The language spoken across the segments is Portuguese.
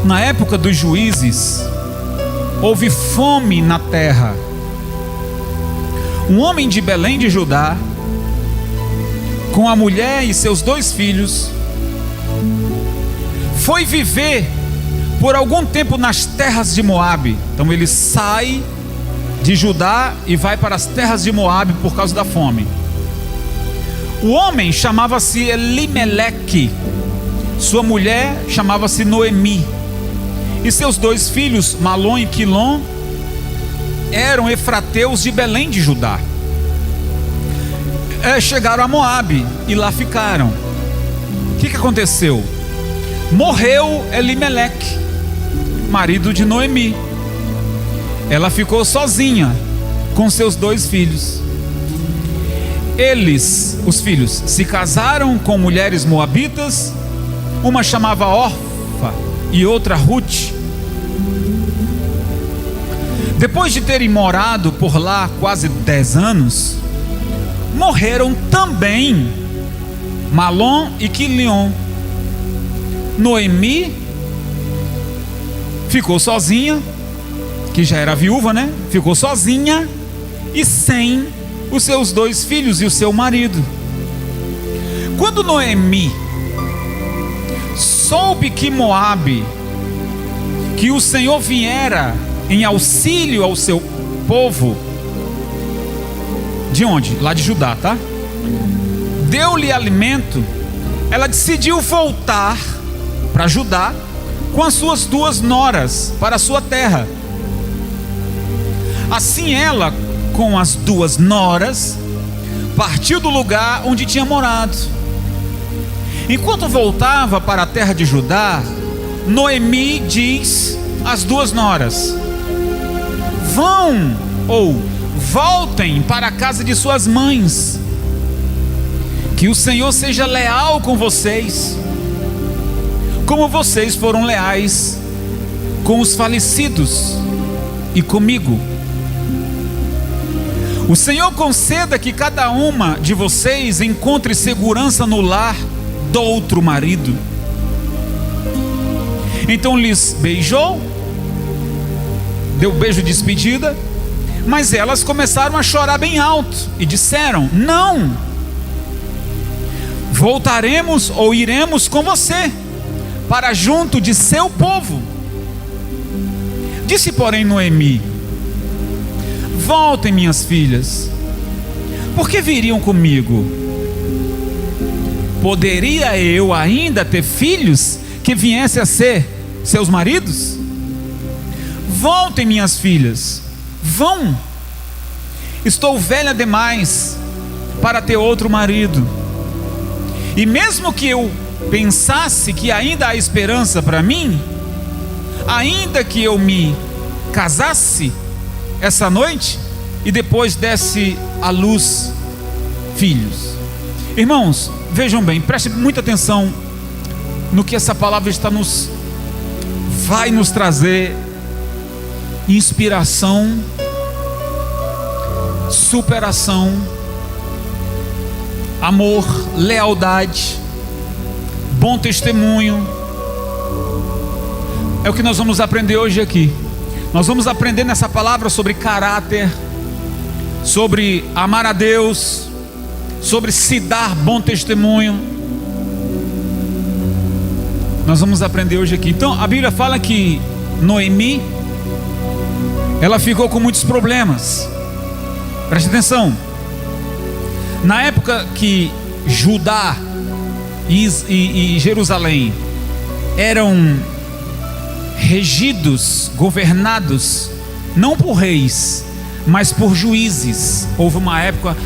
Na época dos juízes, houve fome na terra. Um homem de Belém de Judá, com a mulher e seus 2 filhos, foi viver por algum tempo nas terras de Moabe. Então ele sai de Judá e vai para as terras de Moabe por causa da fome. O homem chamava-se Elimeleque, sua mulher chamava-se Noemi, e seus 2 filhos, Malom e Quilom, eram efrateus de Belém de Judá. Chegaram a Moabe e lá ficaram. O que aconteceu? Morreu Elimeleque, marido de Noemi. Ela ficou sozinha com seus 2 filhos. Eles, os filhos, se casaram com mulheres moabitas. Uma chamava Orfa e outra Ruth. Depois de terem morado por lá quase 10 anos, morreram também Malom e Quilion. Noemi ficou sozinha, que já era viúva, né? Ficou sozinha e sem os seus 2 filhos e o seu marido. Quando Noemi soube que Moabe, que o Senhor viera em auxílio ao seu povo, de onde? Lá de Judá, tá? Deu-lhe alimento. Ela decidiu voltar para Judá com as suas 2 noras para a sua terra. Assim ela, com as 2 noras, partiu do lugar onde tinha morado. Enquanto voltava para a terra de Judá, Noemi diz às 2 noras: vão ou voltem para a casa de suas mães, que o Senhor seja leal com vocês, como vocês foram leais com os falecidos e comigo. O Senhor conceda que cada uma de vocês encontre segurança no lar do outro marido. Então lhes beijou, deu beijo de despedida, mas elas começaram a chorar bem alto e disseram: não, voltaremos ou iremos com você para junto de seu povo. Disse, porém, Noemi: voltem, minhas filhas, por que viriam comigo? Poderia eu ainda ter filhos que viessem a ser seus maridos? Voltem, minhas filhas, vão. Estou velha demais para ter outro marido. E mesmo que eu pensasse que ainda há esperança para mim, ainda que eu me casasse essa noite e depois desse à luz filhos. Irmãos, vejam bem, prestem muita atenção no que essa palavra vai nos trazer: inspiração, superação, amor, lealdade, bom testemunho. É o que nós vamos aprender hoje aqui. Nós vamos aprender nessa palavra sobre caráter, sobre amar a Deus, sobre se dar bom testemunho. Nós vamos aprender hoje aqui. Então a Bíblia fala que Noemi, ela ficou com muitos problemas. Preste atenção. Na época que Judá e Jerusalém eram regidos, governados, não por reis, mas por juízes. Houve uma época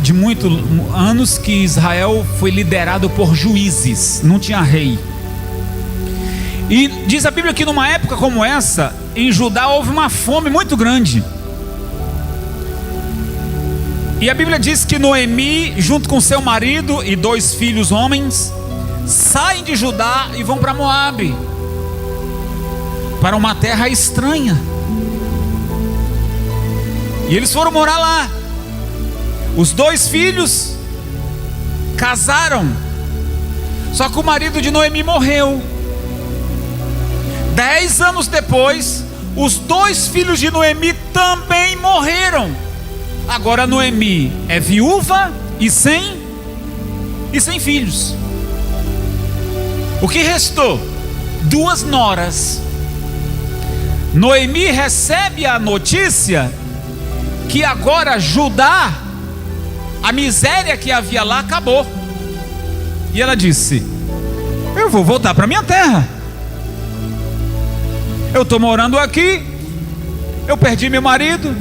de muitos anos que Israel foi liderado por juízes, não tinha rei. E diz a Bíblia que numa época como essa, em Judá houve uma fome muito grande. E a Bíblia diz que Noemi, junto com seu marido e 2 filhos homens, saem de Judá e vão para Moabe, para uma terra estranha. E eles foram morar lá. Os 2 filhos casaram, só que o marido de Noemi morreu. 10 anos depois, os 2 filhos de Noemi também morreram. Agora Noemi é viúva e sem filhos. O que restou? 2 noras. Noemi recebe a notícia que agora Judá, a miséria que havia lá acabou. E ela disse: eu vou voltar para minha terra. Eu estou morando aqui, eu perdi meu marido,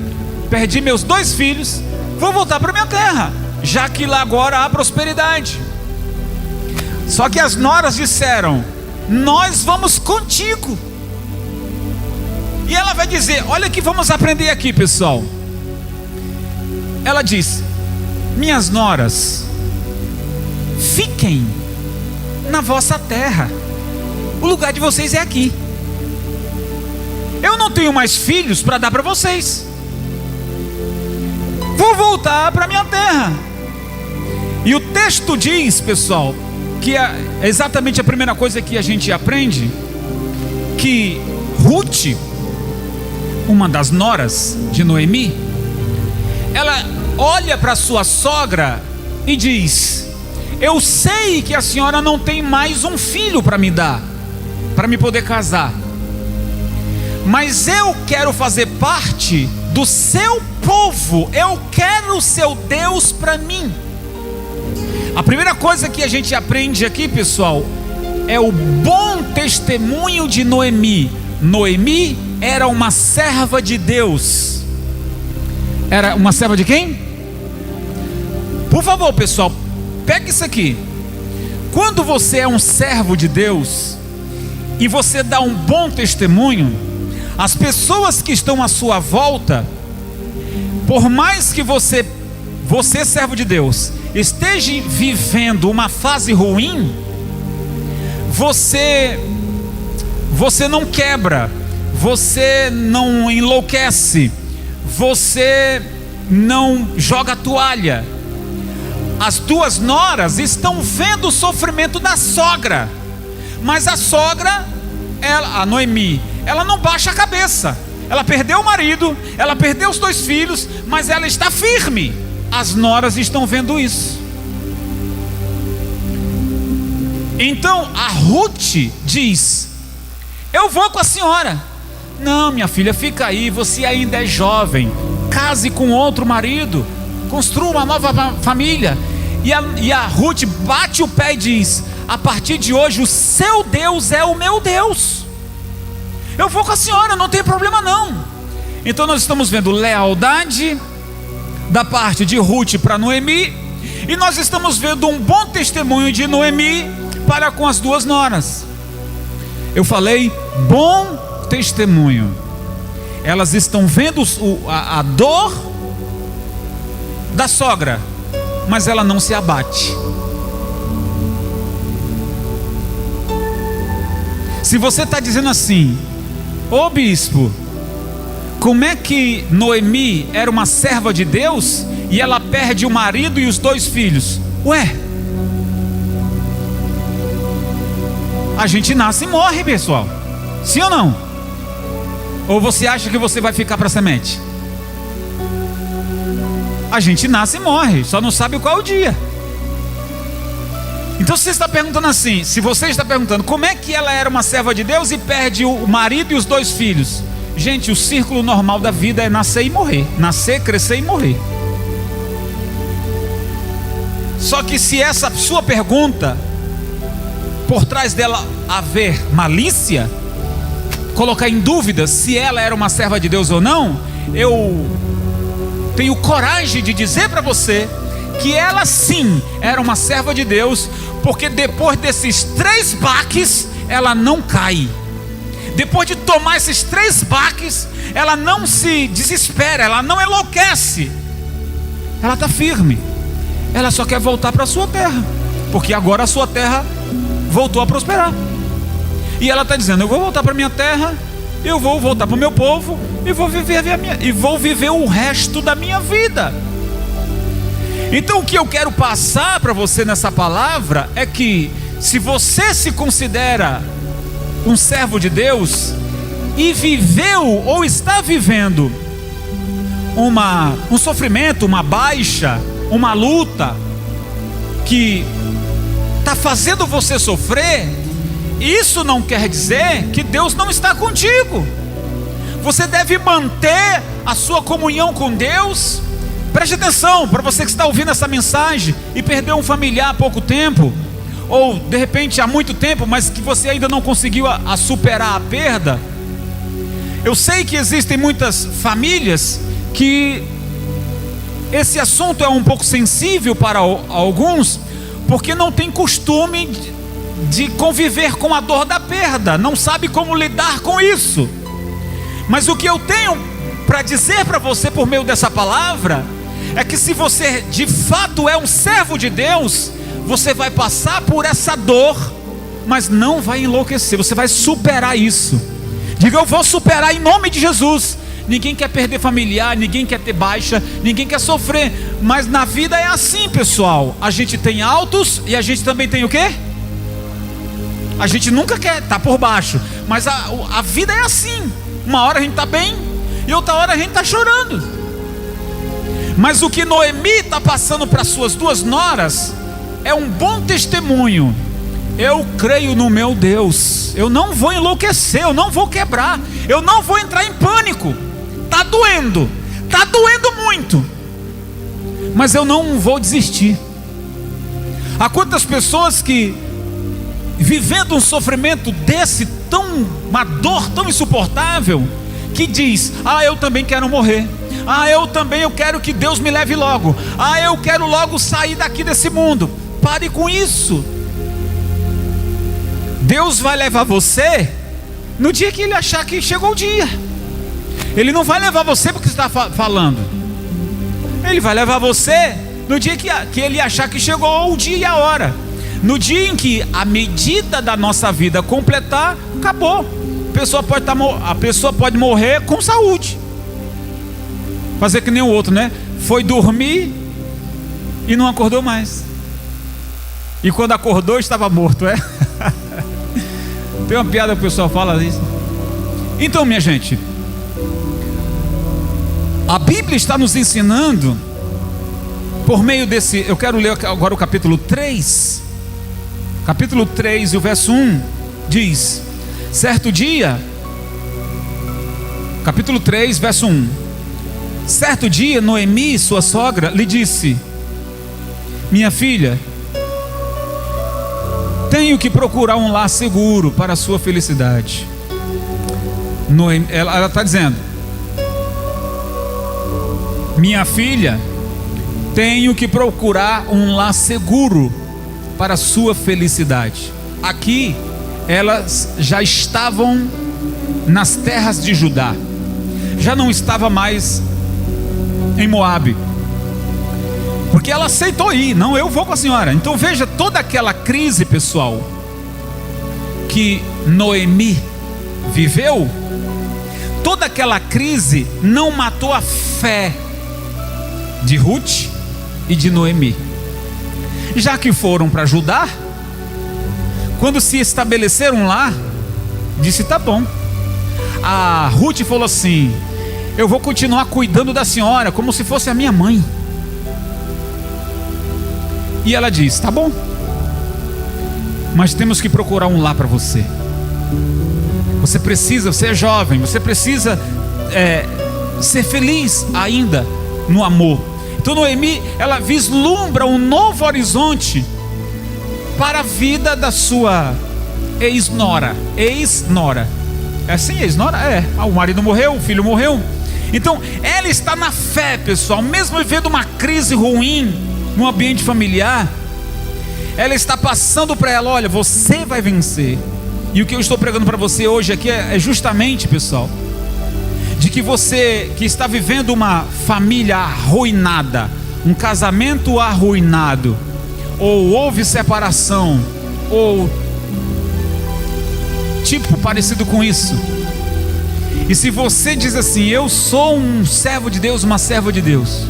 perdi meus 2 filhos, vou voltar para minha terra, já que lá agora há prosperidade. Só que as noras disseram: nós vamos contigo. E ela vai dizer, olha o que vamos aprender aqui, pessoal. Ela diz: minhas noras, fiquem na vossa terra, o lugar de vocês é aqui. Eu não tenho mais filhos para dar para vocês, vou voltar para minha terra. E o texto diz, pessoal, que é exatamente a primeira coisa que a gente aprende, que Ruth, uma das noras de Noemi, ela olha para sua sogra e diz: eu sei que a senhora não tem mais um filho para me dar, para me poder casar, mas eu quero fazer parte do seu povo, eu quero o seu Deus para mim. A primeira coisa que a gente aprende aqui, pessoal, é o bom testemunho de Noemi. Noemi era uma serva de Deus. Era uma serva de quem? Por favor, pessoal, pega isso aqui. Quando você é um servo de Deus e você dá um bom testemunho, as pessoas que estão à sua volta, por mais que você, servo de Deus, esteja vivendo uma fase ruim, você não quebra, você não enlouquece, você não joga a toalha. As 2 noras estão vendo o sofrimento da sogra, mas a sogra, a Noemi, ela não baixa a cabeça. Ela perdeu o marido, ela perdeu os 2 filhos, mas ela está firme. As noras estão vendo isso. Então a Ruth diz: eu vou com a senhora. Não, minha filha, fica aí, você ainda é jovem, case com outro marido, construa uma nova família. E a Ruth bate o pé e diz: a partir de hoje o seu Deus é o meu Deus, eu vou com a senhora, não tem problema não. Então nós estamos vendo lealdade da parte de Ruth para Noemi, e nós estamos vendo um bom testemunho de Noemi para com as 2 noras. Eu falei bom testemunho. Elas estão vendo a dor da sogra, mas ela não se abate. Se você está dizendo assim: ô bispo, como é que Noemi era uma serva de Deus e ela perde o marido e os 2 filhos? Ué, a gente nasce e morre, pessoal, sim ou não? Ou você acha que você vai ficar para a semente? A gente nasce e morre, só não sabe qual é o dia. Então você está perguntando assim, se você está perguntando como é que ela era uma serva de Deus e perde o marido e os 2 filhos. Gente, o círculo normal da vida é nascer e morrer, nascer, crescer e morrer. Só que se essa sua pergunta, por trás dela haver malícia, colocar em dúvida se ela era uma serva de Deus ou não, eu tenho coragem de dizer para você que ela sim era uma serva de Deus, porque depois desses 3 baques, ela não cai. Depois de tomar esses 3 baques, ela não se desespera, ela não enlouquece, ela está firme. Ela só quer voltar para a sua terra, porque agora a sua terra voltou a prosperar. E ela está dizendo: eu vou voltar para a minha terra, eu vou voltar para o meu povo, e vou viver o resto da minha vida. Então o que eu quero passar para você nessa palavra é que, se você se considera um servo de Deus, e viveu ou está vivendo um sofrimento, uma baixa, uma luta que está fazendo você sofrer, isso não quer dizer que Deus não está contigo. Você deve manter a sua comunhão com Deus. Preste atenção, para você que está ouvindo essa mensagem e perdeu um familiar há pouco tempo, ou de repente há muito tempo, mas que você ainda não conseguiu superar a perda. Eu sei que existem muitas famílias que esse assunto é um pouco sensível para alguns, porque não tem costume de conviver com a dor da perda, não sabe como lidar com isso. Mas o que eu tenho para dizer para você por meio dessa palavra é que se você de fato é um servo de Deus, você vai passar por essa dor, mas não vai enlouquecer, você vai superar isso. Diga: eu vou superar em nome de Jesus. Ninguém quer perder familiar, ninguém quer ter baixa, ninguém quer sofrer, mas na vida é assim, pessoal. A gente tem altos e a gente também tem o quê? A gente nunca quer estar por baixo, mas a vida é assim. Uma hora a gente está bem e outra hora a gente está chorando. Mas o que Noemi está passando para suas duas noras é um bom testemunho. Eu creio no meu Deus, eu não vou enlouquecer, eu não vou quebrar, eu não vou entrar em pânico. Está doendo muito, mas eu não vou desistir. Há quantas pessoas que, vivendo um sofrimento desse, uma dor tão insuportável, que diz: eu também quero morrer, eu quero que Deus me leve logo, eu quero logo sair daqui desse mundo. Pare com isso. Deus vai levar você no dia que Ele achar que chegou o dia. Ele não vai levar você porque você está falando. Ele vai levar você no dia que Ele achar que chegou o dia e a hora. No dia em que a medida da nossa vida completar, acabou. A pessoa pode morrer com saúde, fazer que nem o outro, né? Foi dormir e não acordou mais, e quando acordou estava morto, é? Tem uma piada que o pessoal fala isso. Então, minha gente, a Bíblia está nos ensinando por meio desse. Eu quero ler agora o capítulo 3. Capítulo 3 e o verso 1 diz: certo dia, capítulo 3, verso 1. Certo dia, Noemi, sua sogra, lhe disse: minha filha, tenho que procurar um lar seguro para a sua felicidade. Ela está dizendo: minha filha, tenho que procurar um lar seguro para a sua felicidade. Aqui, elas já estavam nas terras de Judá, já não estava mais em Moabe, porque ela aceitou ir. Não, eu vou com a senhora. Então veja toda aquela crise, pessoal, que Noemi viveu. Toda aquela crise não matou a fé de Ruth e de Noemi. Já que foram para Judá, quando se estabeleceram lá, disse: tá bom. A Ruth falou assim: eu vou continuar cuidando da senhora como se fosse a minha mãe. E ela diz: tá bom, mas temos que procurar um lar para você. Você é jovem, você precisa ser feliz ainda no amor. Então Noemi, ela vislumbra um novo horizonte para a vida da sua ex-nora. É assim, ex-nora? O marido morreu, o filho morreu. Então ela está na fé, pessoal. Mesmo vivendo uma crise ruim no ambiente familiar, ela está passando para ela: olha, você vai vencer. E o que eu estou pregando para você hoje aqui é justamente, pessoal, de que você que está vivendo uma família arruinada, um casamento arruinado, ou houve separação, ou tipo parecido com isso, e se você diz assim: eu sou um servo de Deus, uma serva de Deus,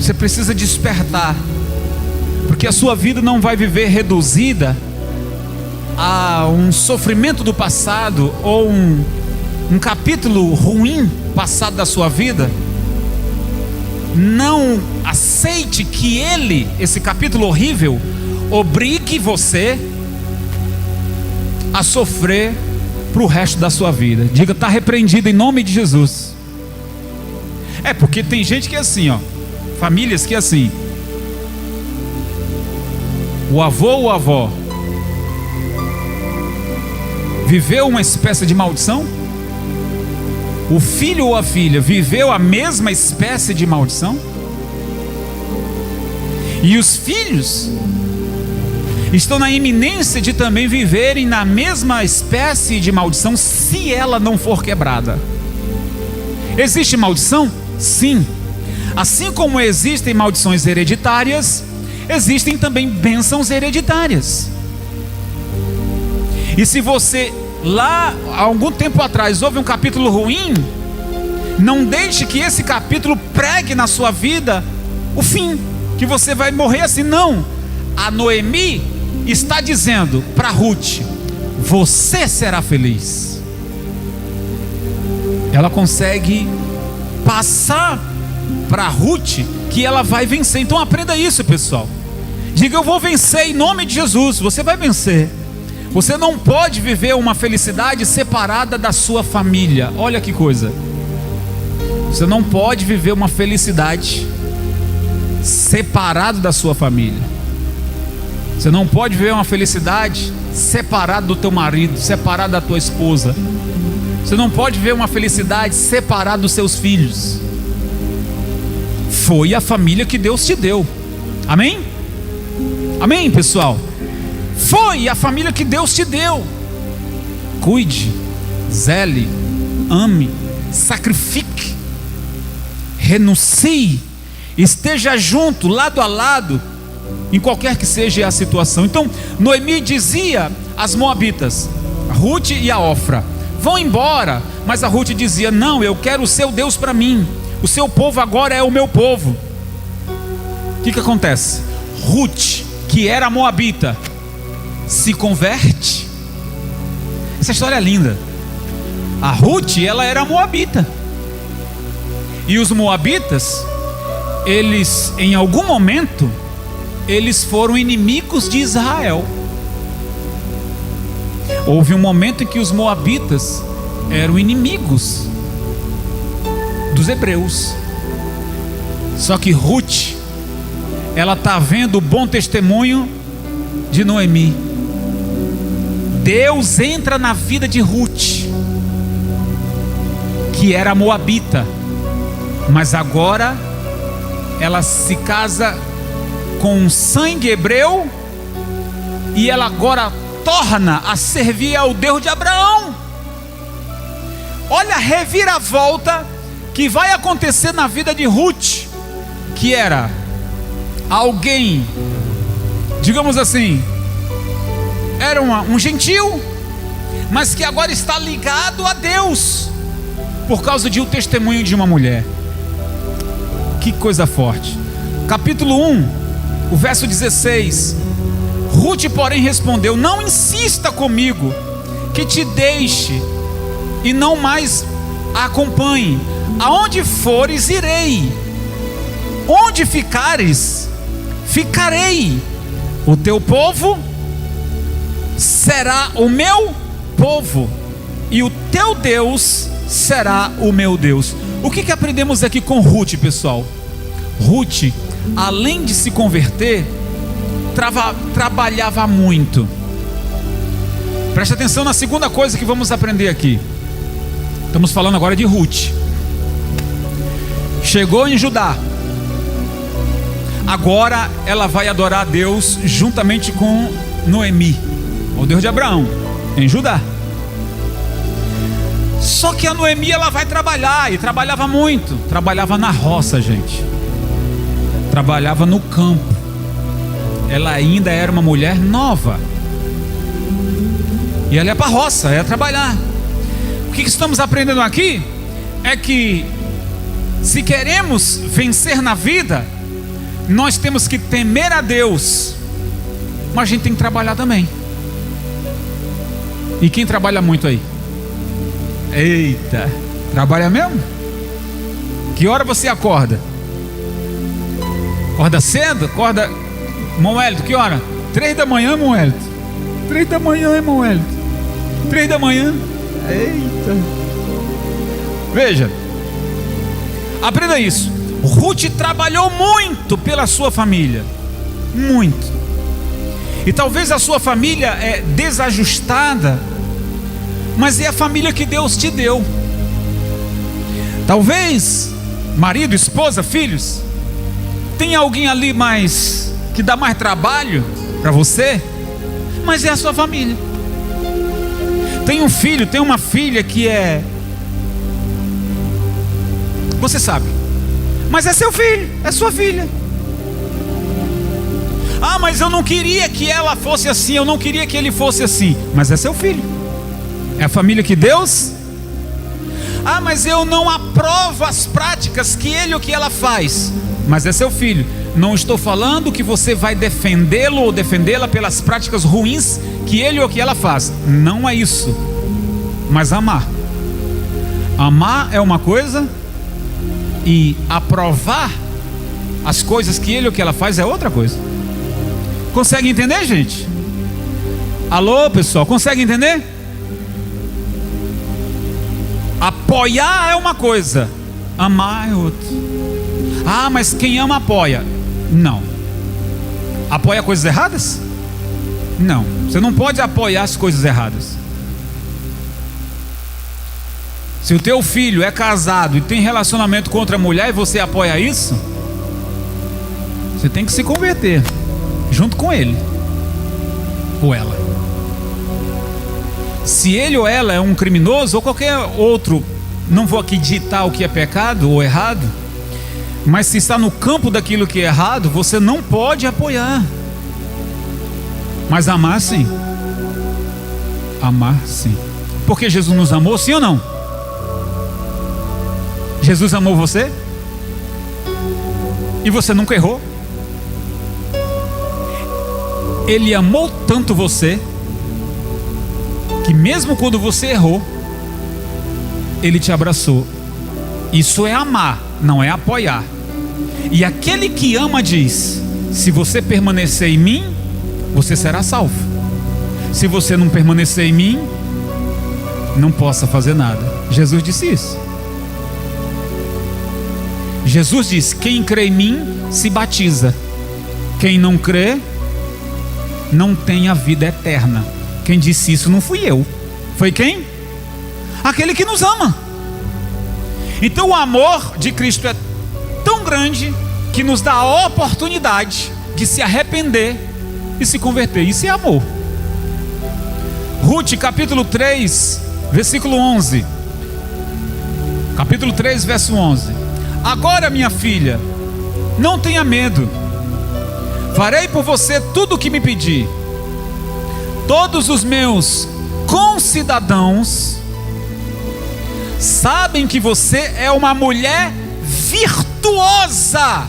você precisa despertar, porque a sua vida não vai viver reduzida a um sofrimento do passado, ou um capítulo ruim passado da sua vida, não aceite que esse capítulo horrível, obrigue você a sofrer para o resto da sua vida. Diga: está repreendido em nome de Jesus. Porque tem gente que é assim, famílias que é assim. O avô ou a avó viveu uma espécie de maldição. O filho ou a filha viveu a mesma espécie de maldição. E os filhos estão na iminência de também viverem na mesma espécie de maldição, se ela não for quebrada. Existe maldição? Sim. Assim como existem maldições hereditárias, existem também bênçãos hereditárias. E se você lá, há algum tempo atrás, houve um capítulo ruim, não deixe que esse capítulo pregue na sua vida o fim, que você vai morrer assim. Não. A Noemi está dizendo para Ruth: você será feliz. Ela consegue passar para Ruth que ela vai vencer. Então aprenda isso, pessoal. Diga: eu vou vencer em nome de Jesus. Você vai vencer. Você não pode viver uma felicidade separada da sua família. Olha que coisa. Você não pode viver uma felicidade separado da sua família. Você não pode viver uma felicidade separado do teu marido, separado da tua esposa. Você não pode viver uma felicidade separado dos seus filhos. Foi a família que Deus te deu. Amém? Amém, pessoal? Foi a família que Deus te deu. Cuide, zele, ame, sacrifique, renuncie, esteja junto, lado a lado, em qualquer que seja a situação. Então Noemi dizia às moabitas, a Ruth e a Ofra: vão embora. Mas a Ruth dizia: não, eu quero o seu Deus para mim. O seu povo agora é o meu povo. O que acontece? Ruth, que era moabita, se converte. Essa história é linda. A Ruth, ela era moabita. E os moabitas, eles, em algum momento, eles foram inimigos de Israel. Houve um momento em que os moabitas eram inimigos dos hebreus. Só que Ruth, ela está vendo o bom testemunho de Noemi. Deus entra na vida de Ruth, que era moabita, mas agora ela se casa com sangue hebreu, e ela agora torna a servir ao Deus de Abraão. Olha a reviravolta que vai acontecer na vida de Ruth, que era alguém, digamos assim, era um gentil, mas que agora está ligado a Deus, por causa de um testemunho de uma mulher. Que coisa forte. Capítulo 1, o verso 16. Ruth, porém, respondeu: não insista comigo, que te deixe e não mais a acompanhe. Aonde fores, irei. Onde ficares, ficarei. O teu povo será o meu povo, e o teu Deus será o meu Deus. O que aprendemos aqui com Ruth, pessoal? Ruth, além de se converter, trabalhava muito. Preste atenção na segunda coisa que vamos aprender aqui. Estamos falando agora de Ruth. Chegou em Judá. Agora ela vai adorar a Deus juntamente com Noemi, o Deus de Abraão, em Judá. Só que a Noemi, ela vai trabalhar, e trabalhava muito. Trabalhava na roça, gente. Trabalhava no campo. Ela ainda era uma mulher nova, e ela ia para a roça, ia trabalhar. O que estamos aprendendo aqui é que, se queremos vencer na vida, nós temos que temer a Deus, mas a gente tem que trabalhar também. E quem trabalha muito aí? Eita, trabalha mesmo? Que hora você acorda? Acorda cedo? Acorda... Irmão Wellington, que hora? 3 da manhã, irmão Wellington. 3 da manhã, irmão Wellington. 3 da manhã. Eita. Veja, aprenda isso. Ruth trabalhou muito pela sua família. Muito. E talvez a sua família é desajustada, mas é a família que Deus te deu. Talvez marido, esposa, filhos, tem alguém ali mais que dá mais trabalho para você, mas é a sua família. Tem um filho, tem uma filha que é, você sabe, mas é seu filho, é sua filha. Ah, mas eu não queria que ela fosse assim, eu não queria que ele fosse assim, mas é seu filho, é a família que Deus. Ah, mas eu não aprovo as práticas que ele ou que ela faz, mas é seu filho. Não estou falando que você vai defendê-lo ou defendê-la pelas práticas ruins que ele ou que ela faz, não é isso. Mas amar é uma coisa, e aprovar as coisas que ele ou que ela faz é outra coisa. Consegue entender, gente? Alô, pessoal, consegue entender? Apoiar é uma coisa, amar é outra. Ah, mas quem ama apoia. Não. Apoia coisas erradas? Não. Você não pode apoiar as coisas erradas. Se o teu filho é casado e tem relacionamento com outra mulher e você apoia isso, você tem que se converter junto com ele ou ela. Se ele ou ela é um criminoso ou qualquer outro, não vou aqui ditar o que é pecado ou errado, mas se está no campo daquilo que é errado, você não pode apoiar. Mas amar sim. Amar sim. Porque Jesus nos amou, sim ou não? Jesus amou você? E você nunca errou? Ele amou tanto você, que mesmo quando você errou, Ele te abraçou. Isso é amar, não é apoiar. E aquele que ama diz: se você permanecer em mim, você será salvo. Se você não permanecer em mim, não possa fazer nada. Jesus disse isso. Jesus diz: quem crê em mim se batiza. Quem não crê não tem a vida eterna. Quem disse isso não fui eu. Foi quem? Aquele que nos ama. Então o amor de Cristo é tão grande que nos dá a oportunidade de se arrepender e se converter. Isso é amor. Ruth capítulo 3 versículo 11. Capítulo 3 verso 11. Agora, minha filha, não tenha medo. Farei por você tudo o que me pedir. Todos os meus concidadãos sabem que você é uma mulher virtuosa.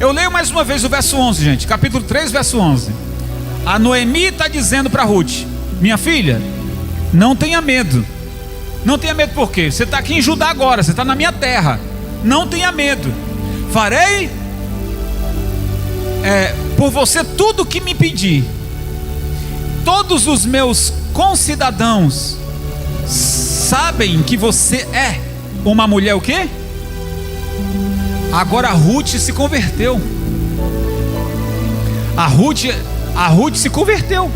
Eu leio mais uma vez o verso 11, gente. Capítulo 3, verso 11. A Noemi está dizendo para Ruth: minha filha, não tenha medo. Não tenha medo por quê? Você está aqui em Judá agora, você está na minha terra. Não tenha medo. Farei por você tudo o que me pedir. Todos os meus concidadãos sabem que você é uma mulher o quê? Agora a Ruth se converteu. A Ruth se converteu.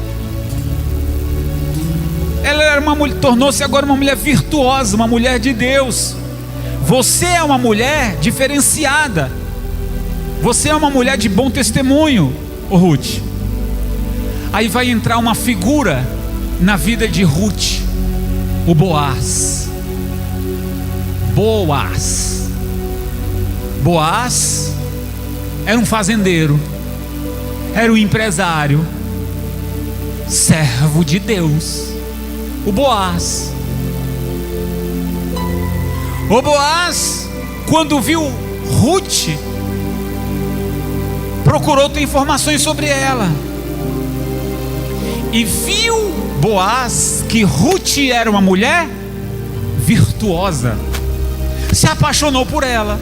Ela era uma mulher, tornou-se agora uma mulher virtuosa, uma mulher de Deus. Você é uma mulher diferenciada. Você é uma mulher de bom testemunho, Ruth. Aí vai entrar uma figura na vida de Ruth, o Boaz. Boaz era um fazendeiro, era um empresário, servo de Deus. O Boaz, quando viu Ruth, procurou ter informações sobre ela. E viu Boaz que Ruth era uma mulher virtuosa, se apaixonou por ela,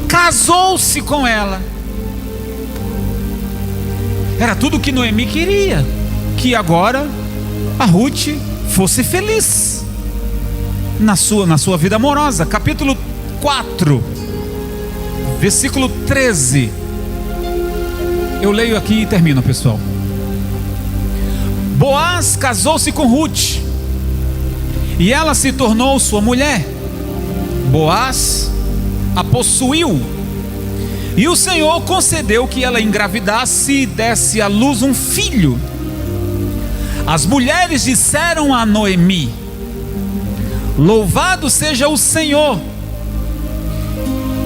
casou-se com ela. Era tudo o que Noemi queria, que agora a Ruth fosse feliz na sua vida amorosa. Capítulo 4, versículo 13. Eu leio aqui e termino, pessoal. Boaz casou-se com Ruth, e ela se tornou sua mulher. Boaz a possuiu, e o Senhor concedeu que ela engravidasse e desse à luz um filho. As mulheres disseram a Noemi: louvado seja o Senhor,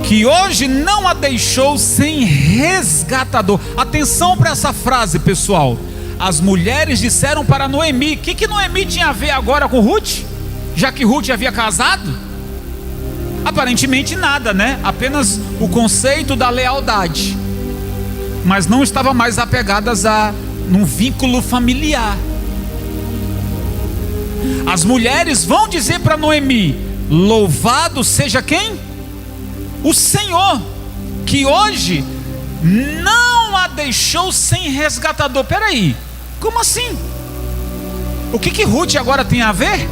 que hoje não a deixou sem resgatador. Atenção para essa frase, pessoal. As mulheres disseram para Noemi. O que Noemi tinha a ver agora com Ruth? Já que Ruth havia casado? Aparentemente nada, né? Apenas o conceito da lealdade, mas não estavam mais apegadas a um vínculo familiar. As mulheres vão dizer para Noemi: louvado seja quem? O Senhor, que hoje não a deixou sem resgatador. Peraí, como assim? O que Ruth agora tem a ver?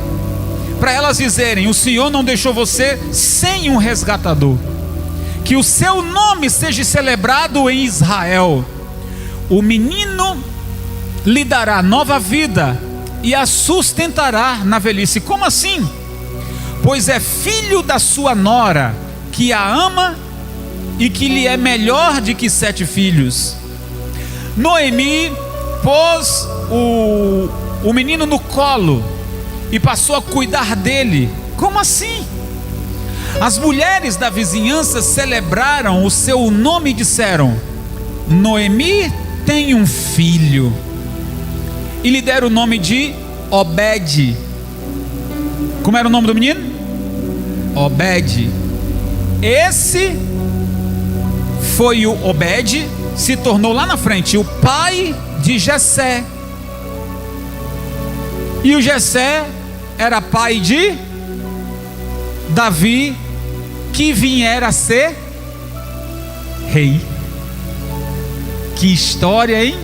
Para elas dizerem: o Senhor não deixou você sem um resgatador. Que o seu nome seja celebrado em Israel. O menino lhe dará nova vida e a sustentará na velhice. Como assim? Pois é filho da sua nora, que a ama e que lhe é melhor de que 7 filhos. Noemi pôs o menino no colo e passou a cuidar dele. Como assim? As mulheres da vizinhança celebraram o seu nome e disseram: Noemi tem um filho. E lhe deram o nome de Obed. Como era o nome do menino? Obed. Esse foi o Obed, se tornou lá na frente o pai de Jessé. E o Jessé era pai de Davi, que viera a ser rei. Que história, hein?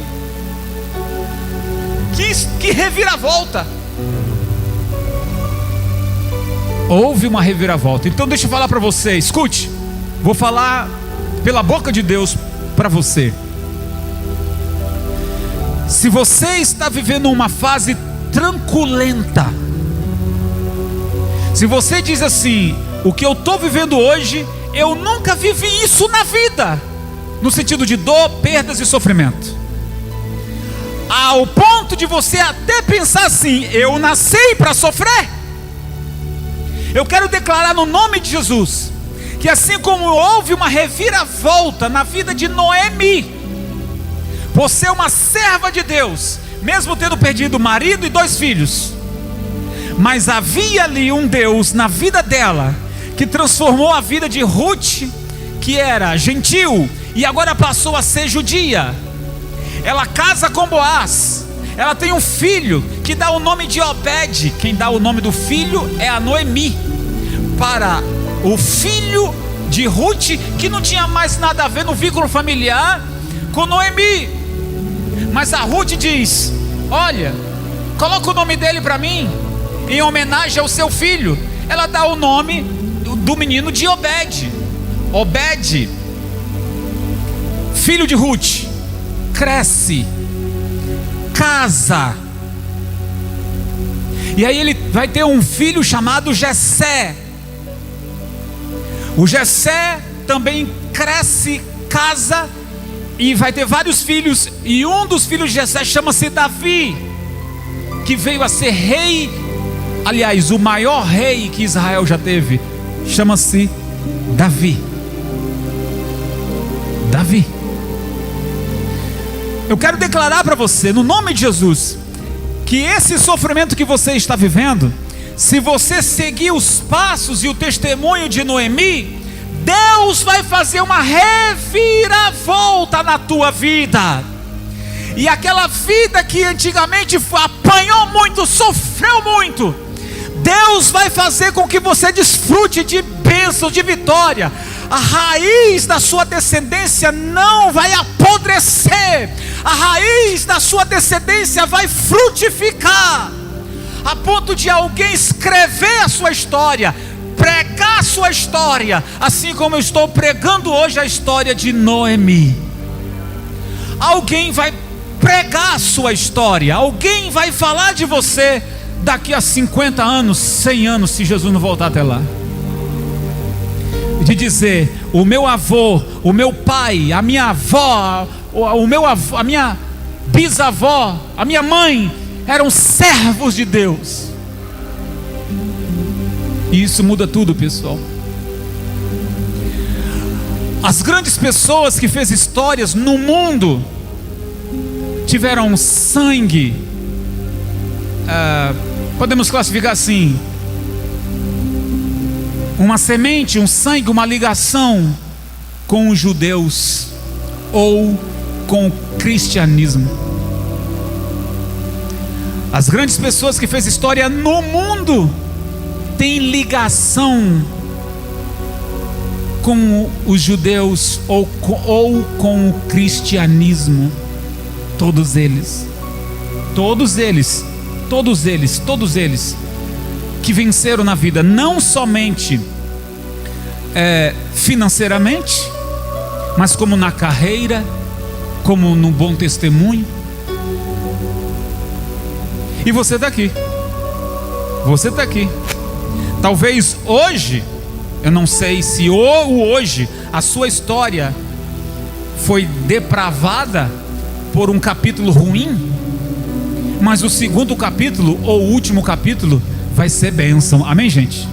Que reviravolta. Houve uma reviravolta. Então deixa eu falar para você, escute. Vou falar pela boca de Deus para você. Se você está vivendo uma fase tranquilenta, se você diz assim: o que eu estou vivendo hoje, eu nunca vivi isso na vida, no sentido de dor, perdas e sofrimento, ao ponto de você até pensar assim: eu nasci para sofrer. Eu quero declarar no nome de Jesus, que assim como houve uma reviravolta na vida de Noemi, você é uma serva de Deus, mesmo tendo perdido marido e 2 filhos, mas havia ali um Deus na vida dela, que transformou a vida de Ruth, que era gentil, e agora passou a ser judia. Ela casa com Boaz, ela tem um filho, que dá o nome de Obed. Quem dá o nome do filho é a Noemi, para o filho de Ruth, que não tinha mais nada a ver no vínculo familiar com Noemi. Mas a Ruth diz: olha, coloca o nome dele para mim, em homenagem ao seu filho. Ela dá o nome do menino de Obed. Obed, filho de Ruth, cresce, casa, e aí ele vai ter um filho chamado Jessé. O Jessé também cresce, casa, e vai ter vários filhos, e um dos filhos de Jessé chama-se Davi, que veio a ser rei. Aliás, o maior rei que Israel já teve chama-se Davi. Davi. Eu quero declarar para você, no nome de Jesus, que esse sofrimento que você está vivendo, se você seguir os passos e o testemunho de Noemi, Deus vai fazer uma reviravolta na tua vida. E aquela vida que antigamente apanhou muito, sofreu muito, Deus vai fazer com que você desfrute de bênção, de vitória. A raiz da sua descendência não vai apodrecer. A raiz da sua descendência vai frutificar, a ponto de alguém escrever a sua história, pregar a sua história, assim como eu estou pregando hoje a história de Noemi. Alguém vai pregar a sua história, alguém vai falar de você daqui a 50 anos, 100 anos, se Jesus não voltar até lá. De dizer: o meu avô, o meu pai, a minha avó, o meu avô, a minha bisavó, a minha mãe eram servos de Deus. E isso muda tudo, pessoal. As grandes pessoas que fez histórias no mundo tiveram sangue, podemos classificar assim, uma semente, um sangue, uma ligação com os judeus ou com o cristianismo. As grandes pessoas que fez história no mundo têm ligação com os judeus ou com o cristianismo. Todos eles que venceram na vida, não somente financeiramente, mas como na carreira, como no bom testemunho. E você está aqui. Você está aqui. Talvez hoje, eu não sei se hoje a sua história foi depravada por um capítulo ruim, mas o segundo capítulo ou o último capítulo vai ser bênção. Amém, gente?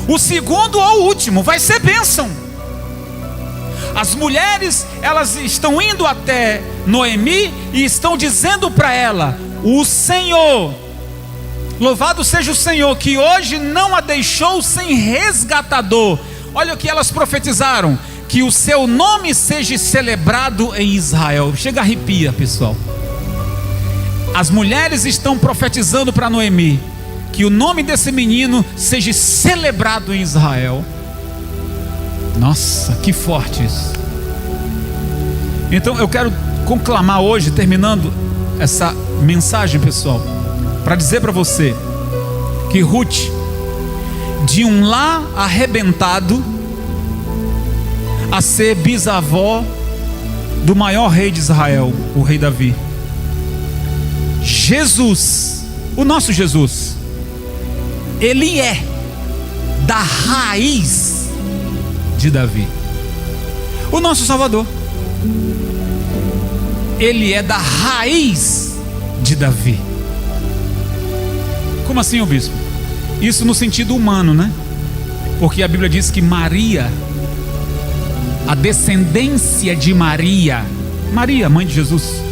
O segundo ou o último vai ser bênção. As mulheres, elas estão indo até Noemi e estão dizendo para ela: o Senhor, louvado seja o Senhor, que hoje não a deixou sem resgatador. Olha o que elas profetizaram: que o seu nome seja celebrado em Israel. Chega a arrepia, pessoal. As mulheres estão profetizando para Noemi que o nome desse menino seja celebrado em Israel. Nossa, que forte isso. Então eu quero conclamar hoje, terminando essa mensagem, pessoal, para dizer para você que Ruth, de um lar arrebentado, a ser bisavó do maior rei de Israel, o rei Davi. Jesus, o nosso Jesus, ele é da raiz de Davi. O nosso Salvador, ele é da raiz de Davi. Como assim, o bispo? Isso no sentido humano, né? Porque a Bíblia diz que Maria, a descendência de Maria, mãe de Jesus,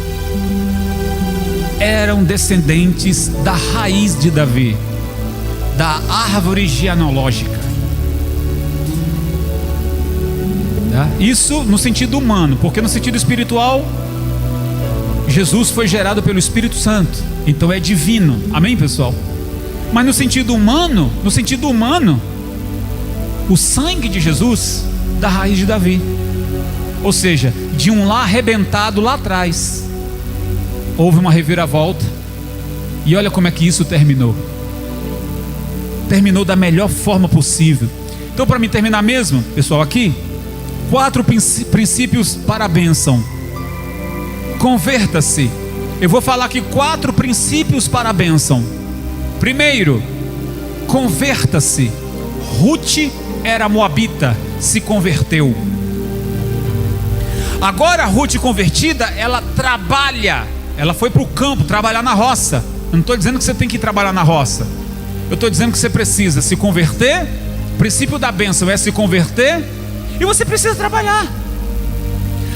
eram descendentes da raiz de Davi, da árvore genealógica. Tá? Isso no sentido humano, porque no sentido espiritual, Jesus foi gerado pelo Espírito Santo, então é divino. Amém, pessoal? Mas no sentido humano, o sangue de Jesus da raiz de Davi, ou seja, de um lar arrebentado lá atrás, houve uma reviravolta, e olha como é que isso terminou da melhor forma possível. Então, para mim terminar mesmo, pessoal, aqui 4 princípios para a bênção. Converta-se. Eu vou falar aqui 4 princípios para a bênção. Primeiro, converta-se. Ruth era moabita, se converteu. Agora Ruth convertida, ela trabalha. Ela foi para o campo trabalhar na roça. Eu não estou dizendo que você tem que ir trabalhar na roça. Eu estou dizendo que você precisa se converter. O princípio da bênção é se converter. E você precisa trabalhar.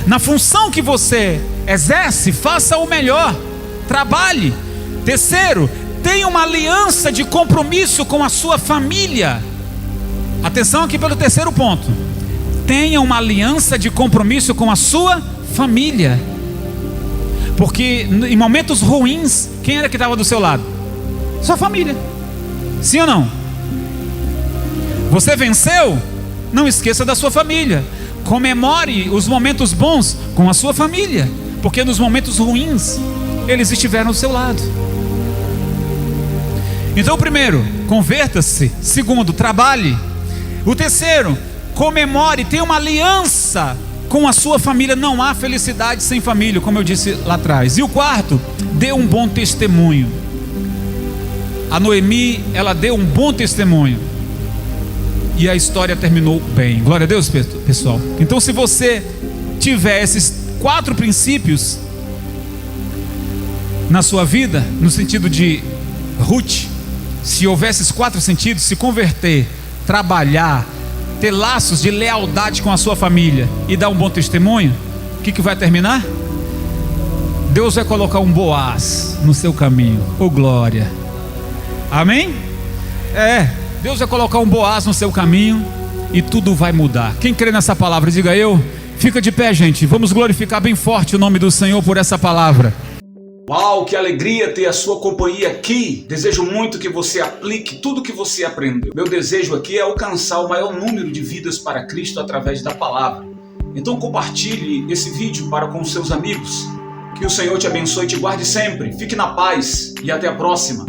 Na função que você exerce, faça o melhor. Trabalhe. Terceiro, tenha uma aliança de compromisso com a sua família. Atenção aqui pelo terceiro ponto. Tenha uma aliança de compromisso com a sua família. Porque em momentos ruins, quem era que estava do seu lado? Sua família. Sim ou não? Você venceu? Não esqueça da sua família. Comemore os momentos bons com a sua família, porque nos momentos ruins eles estiveram ao seu lado. Então, primeiro, converta-se. Segundo, trabalhe. O terceiro, comemore, tenha uma aliança com a sua família. Não há felicidade sem família, como eu disse lá atrás. E o quarto, dê um bom testemunho. A Noemi, ela deu um bom testemunho, e a história terminou bem. Glória a Deus, pessoal. Então, se você tiver esses 4 princípios na sua vida, no sentido de Ruth, se houver esses 4 sentidos, se converter, trabalhar, ter laços de lealdade com a sua família e dar um bom testemunho, o que vai terminar? Deus vai colocar um Boaz no seu caminho. Oh, glória. Amém? Deus vai colocar um Boaz no seu caminho e tudo vai mudar. Quem crê nessa palavra, diga eu. Fica de pé, gente. Vamos glorificar bem forte o nome do Senhor por essa palavra. Uau, que alegria ter a sua companhia aqui. Desejo muito que você aplique tudo que você aprendeu. Meu desejo aqui é alcançar o maior número de vidas para Cristo através da palavra. Então compartilhe esse vídeo para com seus amigos. Que o Senhor te abençoe e te guarde sempre. Fique na paz e até a próxima.